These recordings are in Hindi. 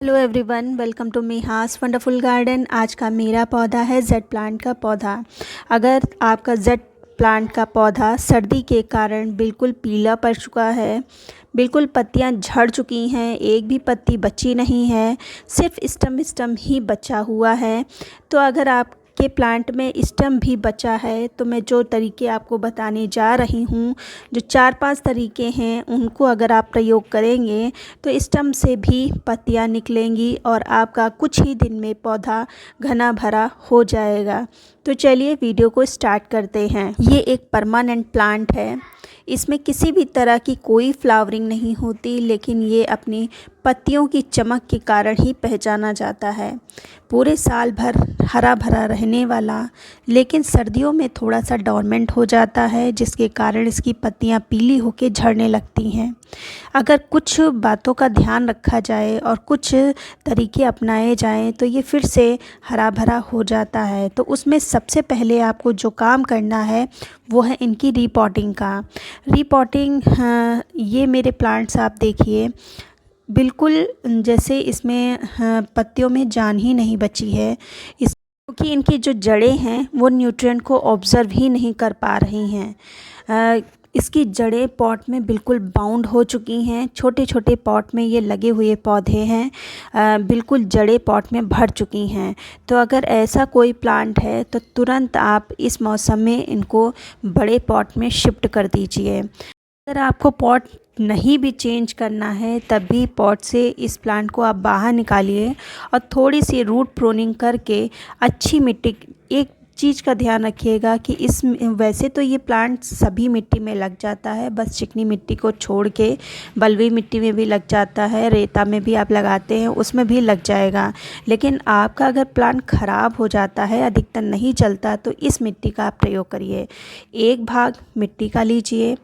हेलो एवरीवन, वेलकम टू मीहास वंडरफुल गार्डन। आज का मेरा पौधा है जेड प्लांट का पौधा। अगर आपका जेड प्लांट का पौधा सर्दी के कारण बिल्कुल पीला पड़ चुका है, बिल्कुल पत्तियां झड़ चुकी हैं, एक भी पत्ती बची नहीं है, सिर्फ स्टम ही बचा हुआ है, तो अगर आपके प्लांट में स्टम भी बचा है तो मैं जो तरीके आपको बताने जा रही हूँ, जो 4-5 तरीके हैं, उनको अगर आप प्रयोग करेंगे तो स्टम से भी पत्तियां निकलेंगी और आपका कुछ ही दिन में पौधा घना भरा हो जाएगा। तो चलिए वीडियो को स्टार्ट करते हैं। ये एक परमानेंट प्लांट है, इसमें किसी भी तरह की कोई फ्लावरिंग नहीं होती, लेकिन ये अपनी पत्तियों की चमक के कारण ही पहचाना जाता है। पूरे साल भर हरा भरा रहने वाला, लेकिन सर्दियों में थोड़ा सा डॉर्मेंट हो जाता है, जिसके कारण इसकी पत्तियां पीली होकर झड़ने लगती हैं। अगर कुछ बातों का ध्यान रखा जाए और कुछ तरीके अपनाए जाएं तो ये फिर से हरा भरा हो जाता है। तो उसमें सबसे पहले आपको जो काम करना है वो है इनकी रीपॉटिंग का। रीपॉटिंग, ये मेरे प्लांट्स आप देखिए, बिल्कुल जैसे इसमें पत्तियों में जान ही नहीं बची है, इस क्योंकि इनकी जो जड़ें हैं वो न्यूट्रिएंट को ऑब्ज़र्व ही नहीं कर पा रही हैं। इसकी जड़ें पॉट में बिल्कुल बाउंड हो चुकी हैं। छोटे छोटे पॉट में ये लगे हुए पौधे हैं, बिल्कुल जड़ें पॉट में भर चुकी हैं। तो अगर ऐसा कोई प्लांट है तो तुरंत आप इस मौसम में इनको बड़े पॉट में शिफ्ट कर दीजिए। अगर आपको पॉट नहीं भी चेंज करना है तब भी पॉट से इस प्लांट को आप बाहर निकालिए और थोड़ी सी रूट प्रोनिंग करके अच्छी मिट्टी, एक चीज़ का ध्यान रखिएगा कि इस वैसे तो ये प्लांट सभी मिट्टी में लग जाता है, बस चिकनी मिट्टी को छोड़ के बलुई मिट्टी में भी लग जाता है, रेता में भी आप लगाते हैं उसमें भी लग जाएगा। लेकिन आपका अगर प्लांट ख़राब हो जाता है, अधिकतर नहीं चलता, तो इस मिट्टी का आप प्रयोग करिए। एक भाग मिट्टी का लीजिए,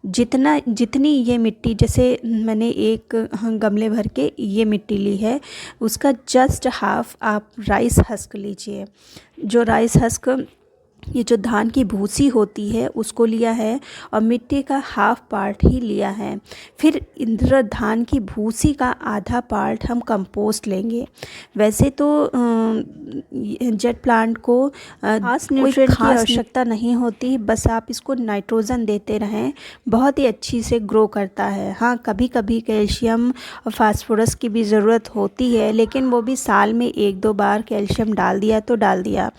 जितनी ये मिट्टी, जैसे मैंने एक गमले भर के ये मिट्टी ली है, उसका जस्ट हाफ आप राइस हस्क लीजिए। जो राइस हस्क, ये जो धान की भूसी होती है उसको लिया है और मिट्टी का हाफ पार्ट ही लिया है। फिर इधर धान की भूसी का आधा पार्ट हम कंपोस्ट लेंगे। वैसे तो जेट प्लांट को खास न्यूट्रिएंट की आवश्यकता नहीं होती, बस आप इसको नाइट्रोजन देते रहें, बहुत ही अच्छी से ग्रो करता है। हाँ, कभी कभी कैल्शियम और फास्फोरस की भी ज़रूरत होती है, लेकिन वो भी साल में 1-2 बार कैल्शियम डाल दिया तो डाल दिया,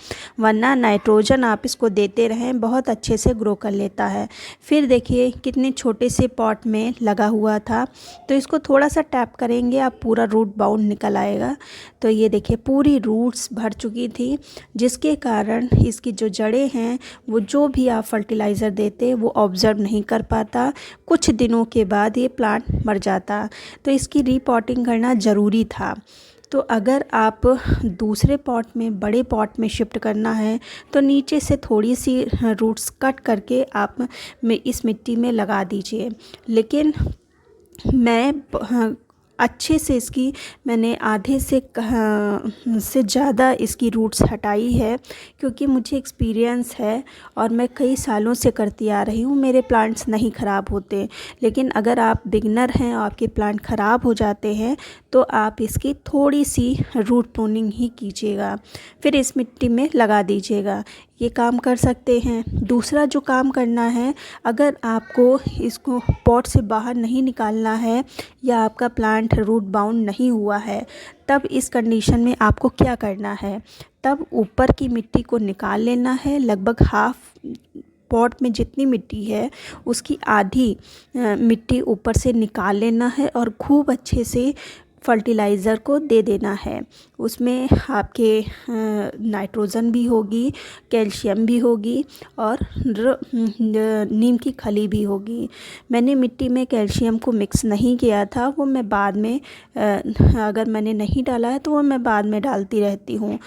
वरना नाइट्रोजन आप इसको देते रहें, बहुत अच्छे से ग्रो कर लेता है। फिर देखिए कितने छोटे से पॉट में लगा हुआ था, तो इसको थोड़ा सा टैप करेंगे आप, पूरा रूट बाउंड निकल आएगा। तो ये देखिए पूरी रूट्स भर चुकी थी, जिसके कारण इसकी जो जड़ें हैं वो जो भी आप फर्टिलाइज़र देते वो ऑब्ज़र्व नहीं कर पाता, कुछ दिनों के बाद ये प्लांट मर जाता। तो इसकी रीपॉटिंग करना ज़रूरी था। तो अगर आप दूसरे पॉट में, बड़े पॉट में शिफ्ट करना है तो नीचे से थोड़ी सी रूट्स कट करके आप इस मिट्टी में लगा दीजिए। लेकिन मैं अच्छे से इसकी, मैंने आधे से ज़्यादा इसकी रूट्स हटाई है, क्योंकि मुझे एक्सपीरियंस है और मैं कई सालों से करती आ रही हूँ, मेरे प्लांट्स नहीं ख़राब होते। लेकिन अगर आप बिगनर हैं और आपके प्लांट ख़राब हो जाते हैं तो आप इसकी थोड़ी सी रूट प्रूनिंग ही कीजिएगा, फिर इस मिट्टी में लगा दीजिएगा। ये काम कर सकते हैं। दूसरा जो काम करना है, अगर आपको इसको पॉट से बाहर नहीं निकालना है या आपका प्लांट रूट बाउंड नहीं हुआ है, तब इस कंडीशन में आपको क्या करना है, तब ऊपर की मिट्टी को निकाल लेना है। लगभग हाफ पॉट में जितनी मिट्टी है उसकी आधी मिट्टी ऊपर से निकाल लेना है और खूब अच्छे से फर्टिलाइज़र को दे देना है। उसमें आपके नाइट्रोजन भी होगी, कैल्शियम भी होगी और नीम की खली भी होगी। मैंने मिट्टी में कैल्शियम को मिक्स नहीं किया था, वो मैं बाद में, अगर मैंने नहीं डाला है तो वो मैं बाद में डालती रहती हूँ।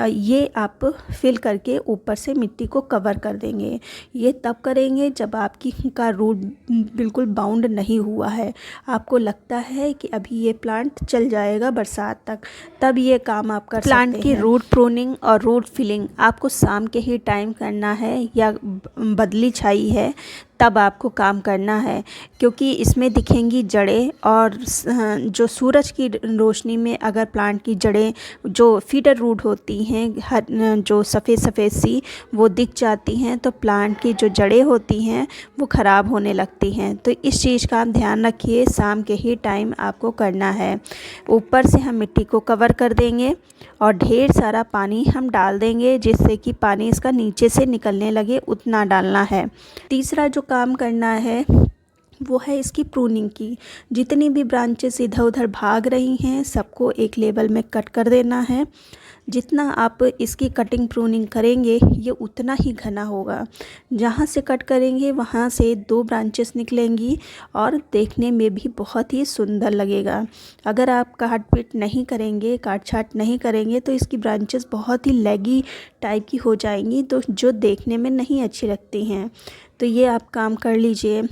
ये आप फिल करके ऊपर से मिट्टी को कवर कर देंगे। ये तब करेंगे जब आपकी का रूट बिल्कुल बाउंड नहीं हुआ है, आपको लगता है कि अभी ये प्लांट चल जाएगा बरसात तक, तब ये काम आप कर सकते हैं। प्लांट की रूट प्रूनिंग और रूट फिलिंग आपको शाम के ही टाइम करना है, या बदली छाई है तब आपको काम करना है, क्योंकि इसमें दिखेंगी जड़ें और जो सूरज की रोशनी में अगर प्लांट की जड़ें जो फीडर रूट होती हैं जो सफ़ेद सफ़ेद सी वो दिख जाती हैं तो प्लांट की जो जड़ें होती हैं वो ख़राब होने लगती हैं। तो इस चीज़ का आप ध्यान रखिए, शाम के ही टाइम आपको करना है। ऊपर से हम मिट्टी को कवर कर देंगे और ढेर सारा पानी हम डाल देंगे, जिससे कि पानी इसका नीचे से निकलने लगे, उतना डालना है। तीसरा जो काम करना है वो है इसकी प्रूनिंग की। जितनी भी ब्रांचेस इधर उधर भाग रही हैं सबको एक लेवल में कट कर देना है। जितना आप इसकी कटिंग प्रूनिंग करेंगे ये उतना ही घना होगा। जहाँ से कट करेंगे वहाँ से 2 ब्रांचेस निकलेंगी और देखने में भी बहुत ही सुंदर लगेगा। अगर आप काट पीट नहीं करेंगे, काट छाट नहीं करेंगे तो इसकी ब्रांचेस बहुत ही लैगी टाइप की हो जाएंगी, तो जो देखने में नहीं अच्छी लगती हैं। तो ये आप काम कर लीजिए।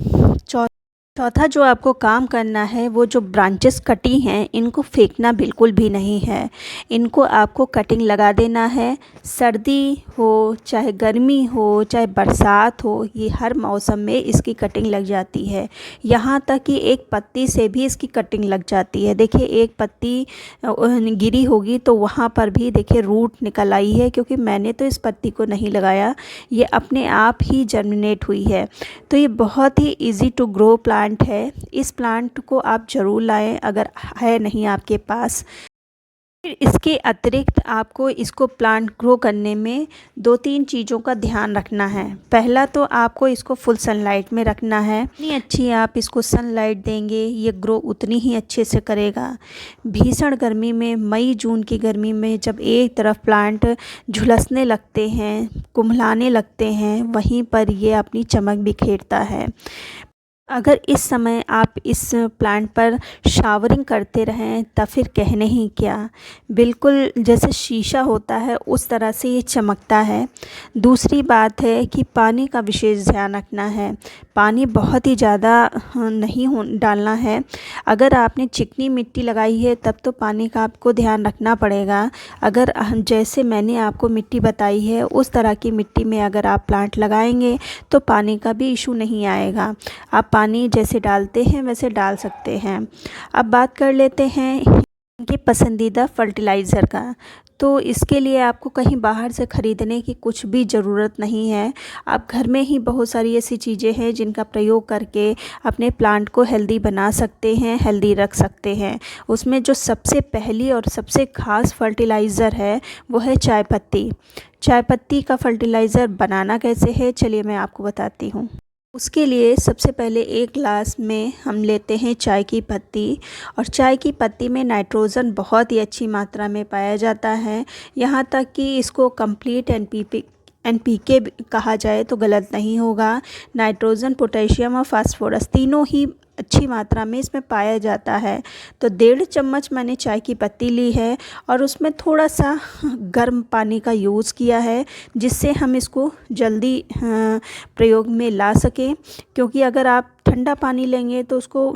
चौथा जो आपको काम करना है, वो जो ब्रांचेस कटी हैं इनको फेंकना बिल्कुल भी नहीं है। इनको आपको कटिंग लगा देना है। सर्दी हो चाहे गर्मी हो चाहे बरसात हो, ये हर मौसम में इसकी कटिंग लग जाती है। यहाँ तक कि एक पत्ती से भी इसकी कटिंग लग जाती है। देखिए एक पत्ती गिरी होगी तो वहाँ पर भी देखिए रूट निकल आई है, क्योंकि मैंने तो इस पत्ती को नहीं लगाया, ये अपने आप ही जर्मिनेट हुई है। तो ये बहुत ही ईजी टू ग्रो प्लांट है। इस प्लांट को आप ज़रूर लाएं अगर है नहीं आपके पास। फिर इसके अतिरिक्त आपको इसको प्लांट ग्रो करने में 2-3 चीज़ों का ध्यान रखना है। पहला तो आपको इसको फुल सनलाइट में रखना है। जितनी अच्छी आप इसको सनलाइट देंगे ये ग्रो उतनी ही अच्छे से करेगा। भीषण गर्मी में, मई जून की गर्मी में जब एक तरफ प्लांट झुलसने लगते हैं, कुम्हलाने लगते हैं, वहीं पर ये अपनी चमक बिखेरता है। अगर इस समय आप इस प्लांट पर शावरिंग करते रहें तब फिर कहने ही क्या, बिल्कुल जैसे शीशा होता है उस तरह से ये चमकता है। दूसरी बात है कि पानी का विशेष ध्यान रखना है। पानी बहुत ही ज़्यादा नहीं डालना है। अगर आपने चिकनी मिट्टी लगाई है तब तो पानी का आपको ध्यान रखना पड़ेगा। अगर जैसे मैंने आपको मिट्टी बताई है उस तरह की मिट्टी में अगर आप प्लांट लगाएंगे तो पानी का भी इशू नहीं आएगा। आप पानी जैसे डालते हैं वैसे डाल सकते हैं। अब बात कर लेते हैं इनके पसंदीदा फर्टिलाइज़र का। तो इसके लिए आपको कहीं बाहर से ख़रीदने की कुछ भी ज़रूरत नहीं है। आप घर में ही बहुत सारी ऐसी चीज़ें हैं जिनका प्रयोग करके अपने प्लांट को हेल्दी बना सकते हैं, हेल्दी रख सकते हैं। उसमें जो सबसे पहली और सबसे ख़ास फर्टिलाइज़र है वो है चाय पत्ती। चाय पत्ती का फर्टिलाइज़र बनाना कैसे है चलिए मैं आपको बताती हूँ। उसके लिए सबसे पहले एक ग्लास में हम लेते हैं चाय की पत्ती, और चाय की पत्ती में नाइट्रोजन बहुत ही अच्छी मात्रा में पाया जाता है। यहाँ तक कि इसको कंप्लीट NPK कहा जाए तो गलत नहीं होगा। नाइट्रोजन, पोटेशियम और फास्फोरस तीनों ही अच्छी मात्रा में इसमें पाया जाता है। तो 1.5 चम्मच मैंने चाय की पत्ती ली है और उसमें थोड़ा सा गर्म पानी का यूज़ किया है, जिससे हम इसको जल्दी प्रयोग में ला सकें। क्योंकि अगर आप ठंडा पानी लेंगे तो उसको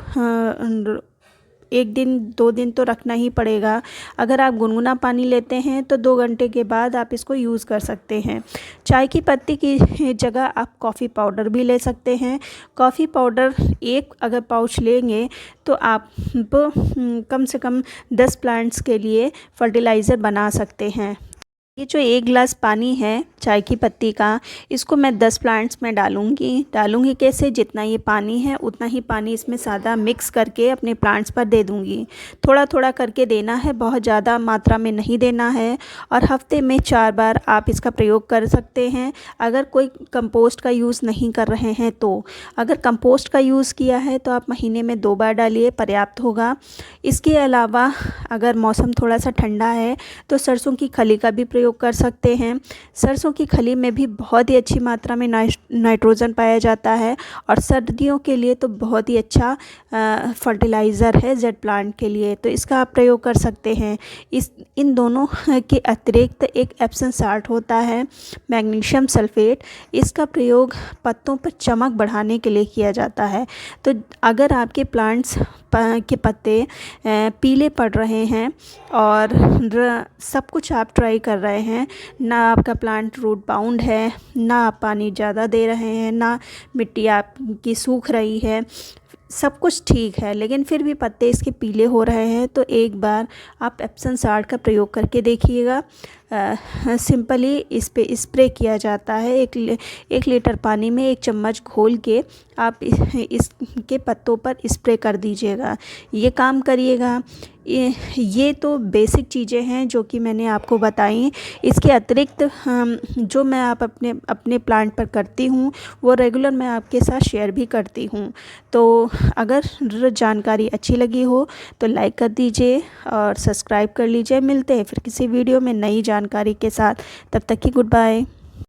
1 दिन 2 दिन तो रखना ही पड़ेगा। अगर आप गुनगुना पानी लेते हैं तो 2 घंटे के बाद आप इसको यूज़ कर सकते हैं। चाय की पत्ती की जगह आप कॉफ़ी पाउडर भी ले सकते हैं। कॉफ़ी पाउडर एक अगर पाउच लेंगे तो आप कम से कम 10 प्लांट्स के लिए फर्टिलाइज़र बना सकते हैं। ये जो 1 गिलास पानी है चाय की पत्ती का, इसको मैं 10 प्लांट्स में डालूँगी कैसे, जितना ये पानी है उतना ही पानी इसमें सादा मिक्स करके अपने प्लांट्स पर दे दूँगी। थोड़ा थोड़ा करके देना है, बहुत ज़्यादा मात्रा में नहीं देना है। और हफ्ते में 4 बार आप इसका प्रयोग कर सकते हैं। अगर कोई कंपोस्ट का यूज़ नहीं कर रहे हैं तो, अगर कंपोस्ट का यूज़ किया है तो आप महीने में 2 बार डालिए, पर्याप्त होगा। इसके अलावा अगर मौसम थोड़ा सा ठंडा है तो सरसों की खली का भी प्रयोग कर सकते हैं। सरसों की खली में भी बहुत ही अच्छी मात्रा में नाइट्रोजन पाया जाता है और सर्दियों के लिए तो बहुत ही अच्छा फर्टिलाइज़र है जेड प्लांट के लिए, तो इसका आप प्रयोग कर सकते हैं। इन दोनों के अतिरिक्त एक एप्सम साल्ट होता है, मैग्नीशियम सल्फेट। इसका प्रयोग पत्तों पर चमक बढ़ाने के लिए किया जाता है। तो अगर आपके प्लांट्स के पत्ते पीले पड़ रहे हैं और सब कुछ आप ट्राई कर रहे रहे हैं, ना आपका प्लांट रूट बाउंड है, ना आप पानी ज़्यादा दे रहे हैं, ना मिट्टी आपकी सूख रही है, सब कुछ ठीक है, लेकिन फिर भी पत्ते इसके पीले हो रहे हैं, तो एक बार आप एप्सम सॉल्ट का प्रयोग करके देखिएगा। सिंपली इस पे स्प्रे किया जाता है। 1 लीटर पानी में 1 चम्मच घोल के आप इसके पत्तों पर स्प्रे कर दीजिएगा। ये काम करिएगा। ये तो बेसिक चीज़ें हैं जो कि मैंने आपको बताई। इसके अतिरिक्त जो मैं अपने प्लांट पर करती हूँ वो रेगुलर मैं आपके साथ शेयर भी करती हूँ। तो अगर जानकारी अच्छी लगी हो तो लाइक कर दीजिए और सब्सक्राइब कर लीजिए। मिलते हैं फिर किसी वीडियो में नई जानकारी के साथ। तब तक की गुड बाय।